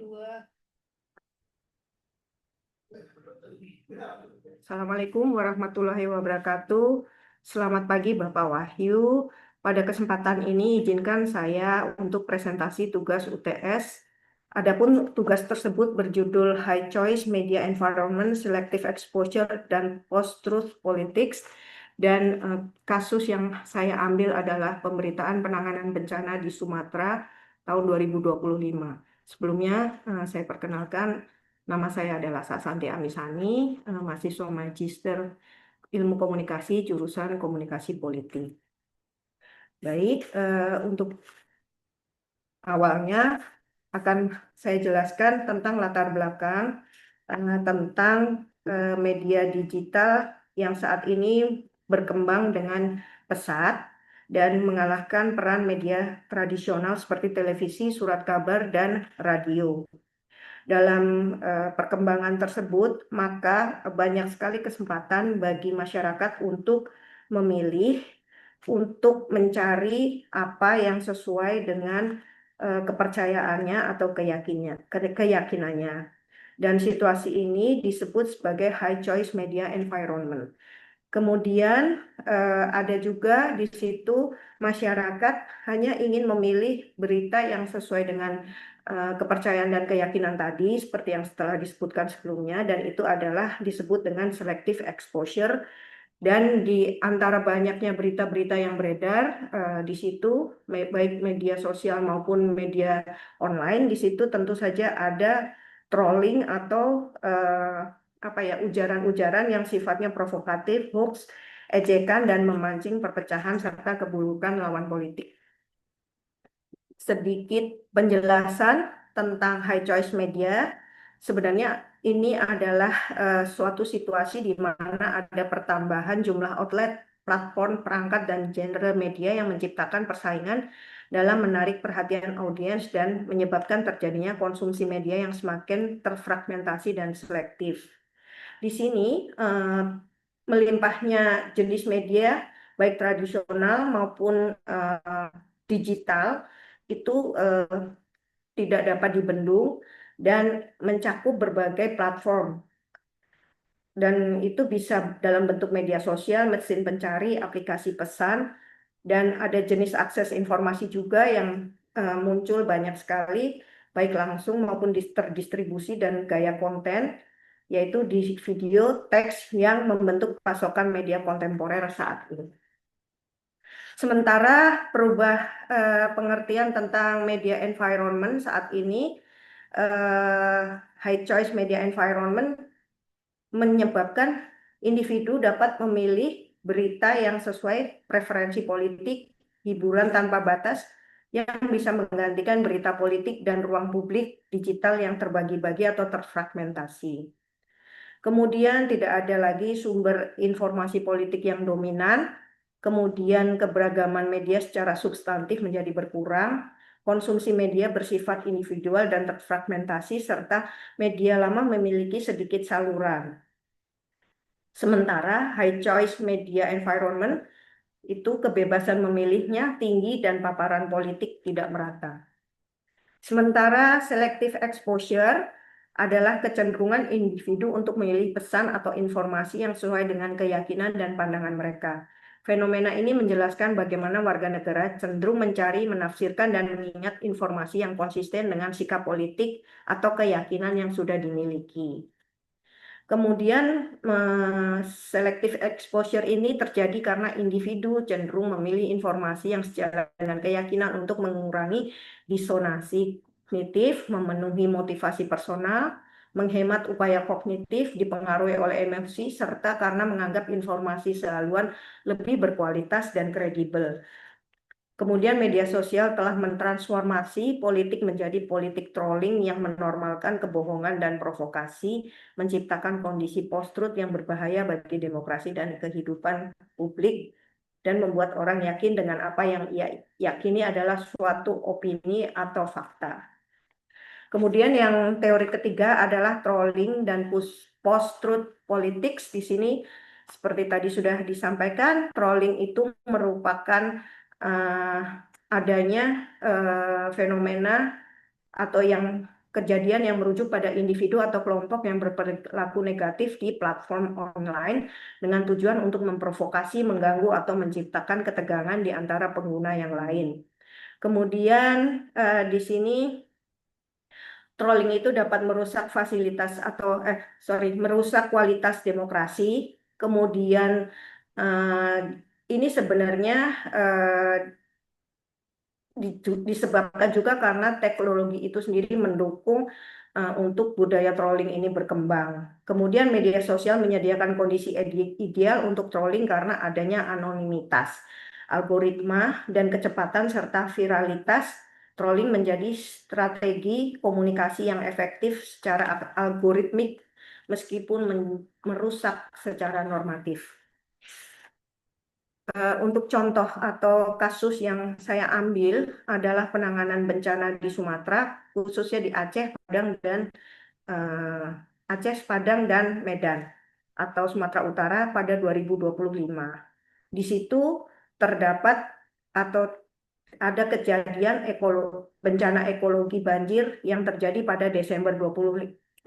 Dua. Assalamualaikum warahmatullahi wabarakatuh. Selamat pagi Bapak Wahyu. Pada kesempatan ini izinkan saya untuk presentasi tugas UTS. Adapun tugas tersebut berjudul High Choice Media Environment, Selective Exposure, dan Post-Truth Politics. Dan kasus yang saya ambil adalah pemberitaan penanganan bencana di Sumatera tahun 2025. Sebelumnya saya perkenalkan, nama saya adalah Sasanti Amisani, mahasiswa Magister Ilmu Komunikasi, jurusan Komunikasi Politik. Baik, untuk awalnya akan saya jelaskan tentang latar belakang tentang media digital yang saat ini berkembang dengan pesat dan mengalahkan peran media tradisional seperti televisi, surat kabar, dan radio. Dalam perkembangan tersebut, maka banyak sekali kesempatan bagi masyarakat untuk memilih, untuk mencari apa yang sesuai dengan kepercayaannya atau keyakinannya. Dan situasi ini disebut sebagai high choice media environment. Kemudian ada juga di situ masyarakat hanya ingin memilih berita yang sesuai dengan kepercayaan dan keyakinan tadi seperti yang telah disebutkan sebelumnya, dan itu adalah disebut dengan selective exposure. Dan di antara banyaknya berita-berita yang beredar di situ, baik media sosial maupun media online, di situ tentu saja ada trolling atau ujaran-ujaran yang sifatnya provokatif, hoax, ejekan, dan memancing perpecahan serta keburukan lawan politik. Sedikit penjelasan tentang high choice media. Sebenarnya ini adalah suatu situasi di mana ada pertambahan jumlah outlet, platform, perangkat, dan genre media yang menciptakan persaingan dalam menarik perhatian audiens dan menyebabkan terjadinya konsumsi media yang semakin terfragmentasi dan selektif. Di sini melimpahnya jenis media baik tradisional maupun digital itu tidak dapat dibendung dan mencakup berbagai platform. Dan itu bisa dalam bentuk media sosial, mesin pencari, aplikasi pesan, dan ada jenis akses informasi juga yang muncul banyak sekali, baik langsung maupun terdistribusi dan gaya konten, yaitu di video, teks yang membentuk pasokan media kontemporer saat ini. Sementara pengertian tentang media environment saat ini, high choice media environment menyebabkan individu dapat memilih berita yang sesuai preferensi politik, hiburan tanpa batas, yang bisa menggantikan berita politik dan ruang publik digital yang terbagi-bagi atau terfragmentasi. Kemudian tidak ada lagi sumber informasi politik yang dominan, kemudian keberagaman media secara substantif menjadi berkurang, konsumsi media bersifat individual dan terfragmentasi, serta media lama memiliki sedikit saluran. Sementara high choice media environment itu kebebasan memilihnya tinggi dan paparan politik tidak merata. Sementara selective exposure adalah kecenderungan individu untuk memilih pesan atau informasi yang sesuai dengan keyakinan dan pandangan mereka. Fenomena ini menjelaskan bagaimana warga negara cenderung mencari, menafsirkan, dan mengingat informasi yang konsisten dengan sikap politik atau keyakinan yang sudah dimiliki. Kemudian selective exposure ini terjadi karena individu cenderung memilih informasi yang sejalan dengan keyakinan untuk mengurangi disonansi kognitif, memenuhi motivasi personal, menghemat upaya kognitif, dipengaruhi oleh emosi, serta karena menganggap informasi sehaluan lebih berkualitas dan kredibel. Kemudian media sosial telah mentransformasi politik menjadi politik trolling yang menormalkan kebohongan dan provokasi, menciptakan kondisi post-truth yang berbahaya bagi demokrasi dan kehidupan publik, dan membuat orang yakin dengan apa yang ia yakini adalah suatu opini atau fakta. Kemudian yang teori ketiga adalah trolling dan post-truth politics. Di sini seperti tadi sudah disampaikan, trolling itu merupakan adanya fenomena atau yang kejadian yang merujuk pada individu atau kelompok yang berperilaku negatif di platform online dengan tujuan untuk memprovokasi, mengganggu, atau menciptakan ketegangan di antara pengguna yang lain. Kemudian di sini trolling itu dapat merusak fasilitas atau merusak kualitas demokrasi. Kemudian ini sebenarnya disebabkan juga karena teknologi itu sendiri mendukung untuk budaya trolling ini berkembang. Kemudian media sosial menyediakan kondisi ideal untuk trolling karena adanya anonimitas, algoritma, dan kecepatan serta viralitas. Trolling menjadi strategi komunikasi yang efektif secara algoritmik meskipun merusak secara normatif. Untuk contoh atau kasus yang saya ambil adalah penanganan bencana di Sumatera, khususnya di Aceh, Padang dan Medan atau Sumatera Utara pada 2025. Di situ terdapat atau ada kejadian bencana ekologi banjir yang terjadi pada Desember 2025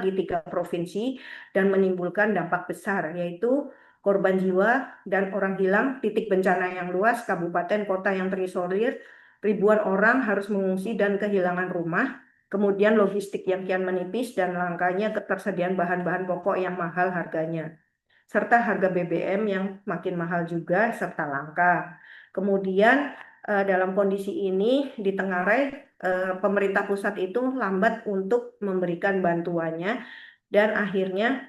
di 3 provinsi dan menimbulkan dampak besar, yaitu korban jiwa dan orang hilang, titik bencana yang luas, kabupaten kota yang terisolir, ribuan orang harus mengungsi dan kehilangan rumah, kemudian logistik yang kian menipis dan langkanya ketersediaan bahan-bahan pokok yang mahal harganya, serta harga BBM yang makin mahal juga serta langka. Kemudian dalam kondisi ini di Tenggarai pemerintah pusat itu lambat untuk memberikan bantuannya dan akhirnya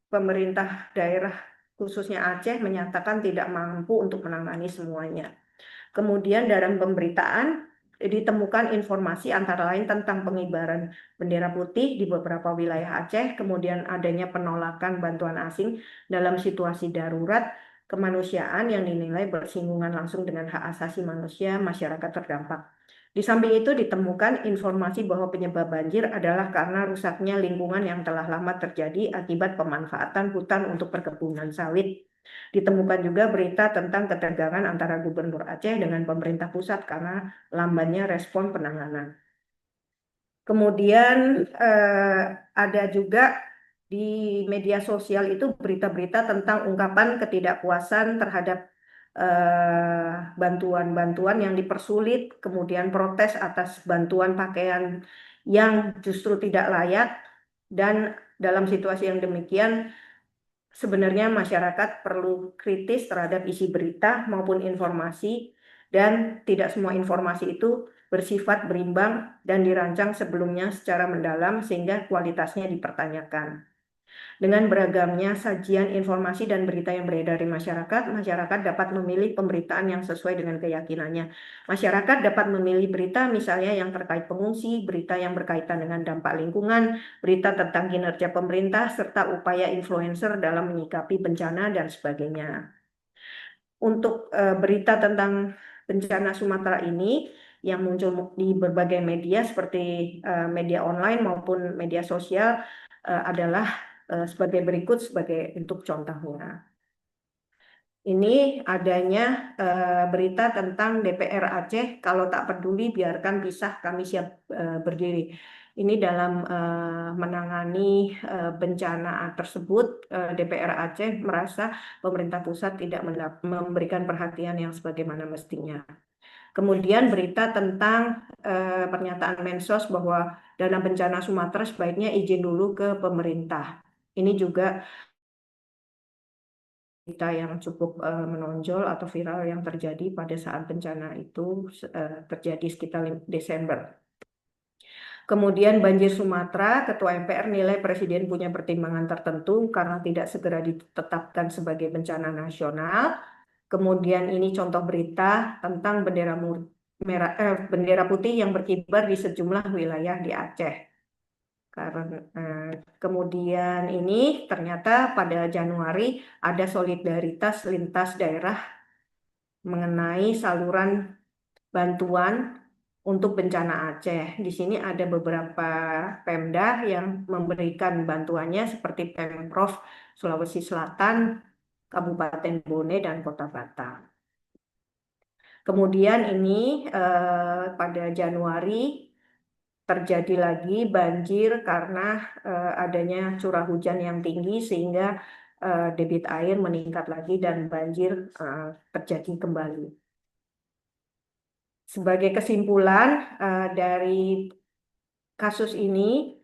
pemerintah daerah khususnya Aceh menyatakan tidak mampu untuk menangani semuanya. Kemudian dalam pemberitaan ditemukan informasi antara lain tentang pengibaran bendera putih di beberapa wilayah Aceh, kemudian adanya penolakan bantuan asing dalam situasi darurat kemanusiaan yang dinilai bersinggungan langsung dengan hak asasi manusia masyarakat terdampak. Di samping itu ditemukan informasi bahwa penyebab banjir adalah karena rusaknya lingkungan yang telah lama terjadi akibat pemanfaatan hutan untuk perkebunan sawit. Ditemukan juga berita tentang ketegangan antara Gubernur Aceh dengan pemerintah pusat karena lambannya respon penanganan. Kemudian ada juga di media sosial itu berita-berita tentang ungkapan ketidakpuasan terhadap bantuan-bantuan yang dipersulit, kemudian protes atas bantuan pakaian yang justru tidak layak, dan dalam situasi yang demikian sebenarnya masyarakat perlu kritis terhadap isi berita maupun informasi, dan tidak semua informasi itu bersifat berimbang dan dirancang sebelumnya secara mendalam sehingga kualitasnya dipertanyakan. Dengan beragamnya sajian informasi dan berita yang beredar di masyarakat, masyarakat dapat memilih pemberitaan yang sesuai dengan keyakinannya. Masyarakat dapat memilih berita misalnya yang terkait pengungsi, berita yang berkaitan dengan dampak lingkungan, berita tentang kinerja pemerintah, serta upaya influencer dalam menyikapi bencana dan sebagainya. Untuk berita tentang bencana Sumatera ini yang muncul di berbagai media seperti media online maupun media sosial adalah sebagai berikut sebagai untuk contohnya. Ini adanya berita tentang DPR Aceh, kalau tak peduli biarkan pisah kami siap berdiri. Ini dalam menangani bencana tersebut, DPR Aceh merasa pemerintah pusat tidak memberikan perhatian yang sebagaimana mestinya. Kemudian berita tentang pernyataan Mensos bahwa dana bencana Sumatera sebaiknya izin dulu ke pemerintah. Ini juga berita yang cukup menonjol atau viral yang terjadi pada saat bencana itu terjadi sekitar Desember. Kemudian banjir Sumatera, Ketua MPR nilai Presiden punya pertimbangan tertentu karena tidak segera ditetapkan sebagai bencana nasional. Kemudian ini contoh berita tentang bendera putih yang berkibar di sejumlah wilayah di Aceh. Kemudian ini ternyata pada Januari ada solidaritas lintas daerah mengenai saluran bantuan untuk bencana Aceh. Di sini ada beberapa Pemda yang memberikan bantuannya seperti Pemprov Sulawesi Selatan, Kabupaten Bone, dan Kota Batam. Kemudian ini pada Januari terjadi lagi banjir karena adanya curah hujan yang tinggi sehingga debit air meningkat lagi dan banjir terjadi kembali. Sebagai kesimpulan dari kasus ini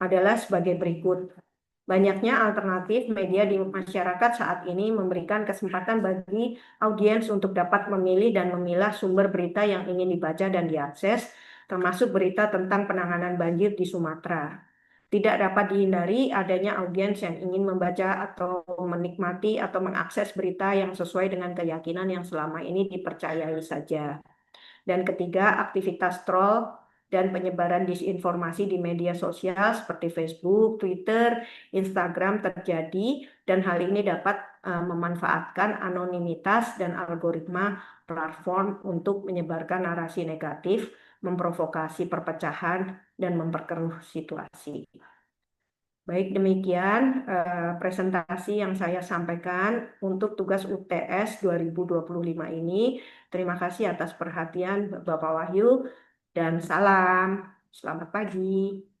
adalah sebagai berikut. Banyaknya alternatif media di masyarakat saat ini memberikan kesempatan bagi audiens untuk dapat memilih dan memilah sumber berita yang ingin dibaca dan diakses, termasuk berita tentang penanganan banjir di Sumatera. Tidak dapat dihindari adanya audiens yang ingin membaca atau menikmati atau mengakses berita yang sesuai dengan keyakinan yang selama ini dipercayai saja. Dan ketiga, aktivitas troll dan penyebaran disinformasi di media sosial seperti Facebook, Twitter, Instagram terjadi dan hal ini dapat memanfaatkan anonimitas dan algoritma platform untuk menyebarkan narasi negatif, memprovokasi perpecahan, dan memperkeruh situasi. Baik, demikian presentasi yang saya sampaikan untuk tugas UTS 2025 ini. Terima kasih atas perhatian Bapak Wahyu dan salam. Selamat pagi.